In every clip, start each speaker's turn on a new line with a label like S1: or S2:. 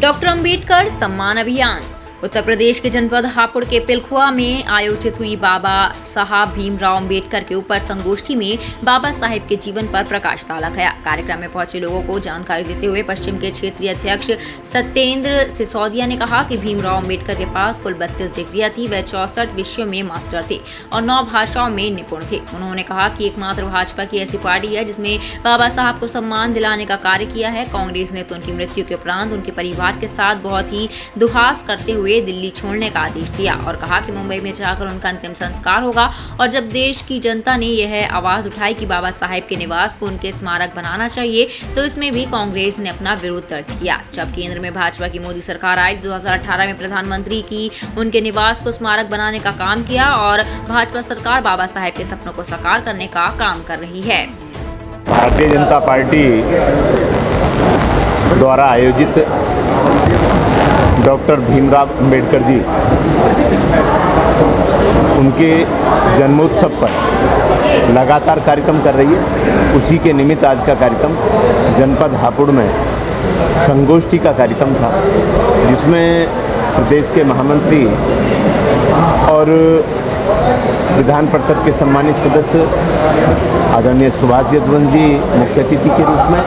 S1: Doctor Ambedkar सम्मान अभियान। उत्तर प्रदेश के जनपद हापुड़ के पिलखुआ में आयोजित हुई बाबा साहब भीमराव अंबेडकर के ऊपर संगोष्ठी में बाबा साहेब के जीवन पर प्रकाश डाला गया। कार्यक्रम में पहुंचे लोगों को जानकारी देते हुए पश्चिम के क्षेत्रीय अध्यक्ष सत्येंद्र सिसोदिया ने कहा कि भीमराव अंबेडकर के पास कुल 32 डिग्रियां थी। वह 64 विषयों में मास्टर थे और 9 भाषाओं में निपुण थे। उन्होंने कहा कि एकमात्र भाजपा की ऐसी पार्टी है जिसमें बाबा साहब को सम्मान दिलाने का कार्य किया है। कांग्रेस ने तो उनकी मृत्यु के उपरांत उनके परिवार के साथ बहुत ही दुहास करते हुए दिल्ली छोड़ने का आदेश दिया और कहा कि मुंबई में जाकर उनका अंतिम संस्कार होगा। और जब देश की जनता ने यह आवाज उठाई कि बाबा साहेब के निवास को उनके स्मारक बनाना चाहिए, तो इसमें भी कांग्रेस ने अपना विरोध दर्ज किया। जब केंद्र में भाजपा की मोदी सरकार आई, 2018 में प्रधानमंत्री की उनके निवास को स्मारक बनाने का काम किया और भाजपा सरकार बाबा साहेब के सपनों को साकार करने का काम कर रही है।
S2: भारतीय जनता पार्टी द्वारा आयोजित डॉक्टर भीमराव अंबेडकर जी उनके जन्मोत्सव पर लगातार कार्यक्रम कर रही है। उसी के निमित्त आज का कार्यक्रम जनपद हापुड़ में संगोष्ठी का कार्यक्रम था, जिसमें प्रदेश के महामंत्री और विधान परिषद के सम्मानित सदस्य आदरणीय सुभाष यदुवंशी जी मुख्य अतिथि के रूप में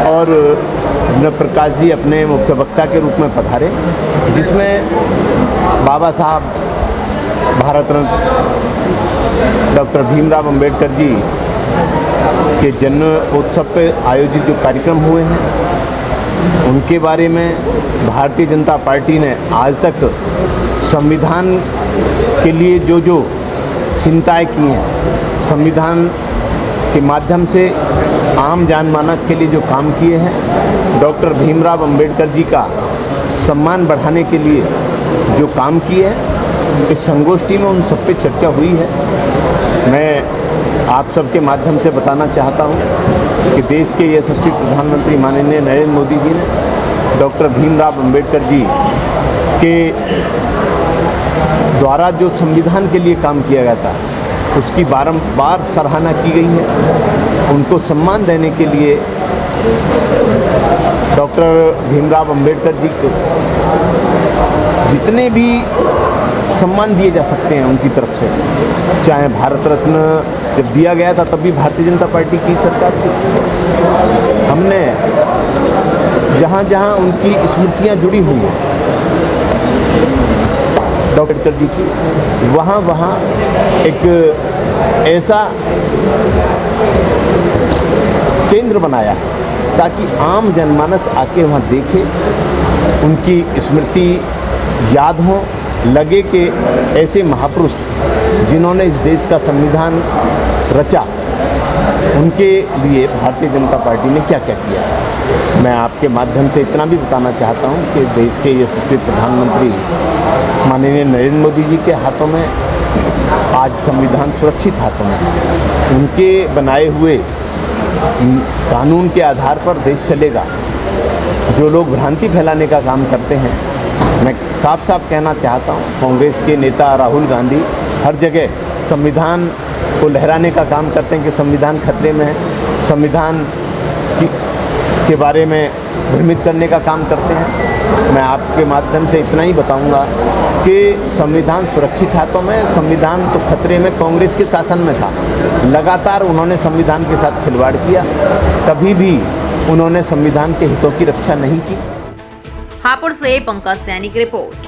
S2: और प्रकाश जी अपने मुख्य वक्ता के रूप में पधारे, जिसमें बाबा साहब भारत रत्न डॉक्टर भीमराव अंबेडकर जी के जन्म उत्सव पे आयोजित जो कार्यक्रम हुए हैं उनके बारे में भारतीय जनता पार्टी ने आज तक संविधान के लिए जो चिंताएं की हैं, संविधान के माध्यम से आम जनमानस के लिए जो काम किए हैं, डॉक्टर भीमराव अंबेडकर जी का सम्मान बढ़ाने के लिए जो काम किए हैं, इस संगोष्ठी में उन सब पे चर्चा हुई है। मैं आप सबके माध्यम से बताना चाहता हूं कि देश के यशस्वी प्रधानमंत्री माननीय नरेंद्र मोदी जी ने डॉक्टर भीमराव अंबेडकर जी के द्वारा जो संविधान के लिए काम किया गया था उसकी बारंबार सराहना की गई है। उनको सम्मान देने के लिए डॉक्टर भीमराव अंबेडकर जी को जितने भी सम्मान दिए जा सकते हैं उनकी तरफ से, चाहे भारत रत्न जब दिया गया था तब भी भारतीय जनता पार्टी की सरकार थी। हमने जहाँ जहाँ उनकी स्मृतियाँ जुड़ी हुई हैं डॉक्टर अम्बेडकर जी की, वहाँ एक ऐसा केंद्र बनाया ताकि आम जनमानस आके वहाँ देखे, उनकी स्मृति याद हो, लगे कि ऐसे महापुरुष जिन्होंने इस देश का संविधान रचा, उनके लिए भारतीय जनता पार्टी ने क्या क्या किया है। मैं आपके माध्यम से इतना भी बताना चाहता हूं कि देश के यशस्वी प्रधानमंत्री माननीय नरेंद्र मोदी जी के हाथों में आज संविधान सुरक्षित हाथों में है। उनके बनाए हुए कानून के आधार पर देश चलेगा। जो लोग भ्रांति फैलाने का काम करते हैं, मैं साफ साफ कहना चाहता हूं, कांग्रेस के नेता राहुल गांधी हर जगह संविधान को लहराने का काम करते हैं कि संविधान खतरे में है, संविधान के बारे में भ्रमित करने का काम करते हैं। मैं आपके माध्यम से इतना ही बताऊंगा कि संविधान सुरक्षित हाथों में, संविधान तो खतरे में कांग्रेस के शासन में था। लगातार उन्होंने संविधान के साथ खिलवाड़ किया, कभी भी उन्होंने संविधान के हितों की रक्षा नहीं की।
S1: हापुड़ से पंकज सैनी की रिपोर्ट।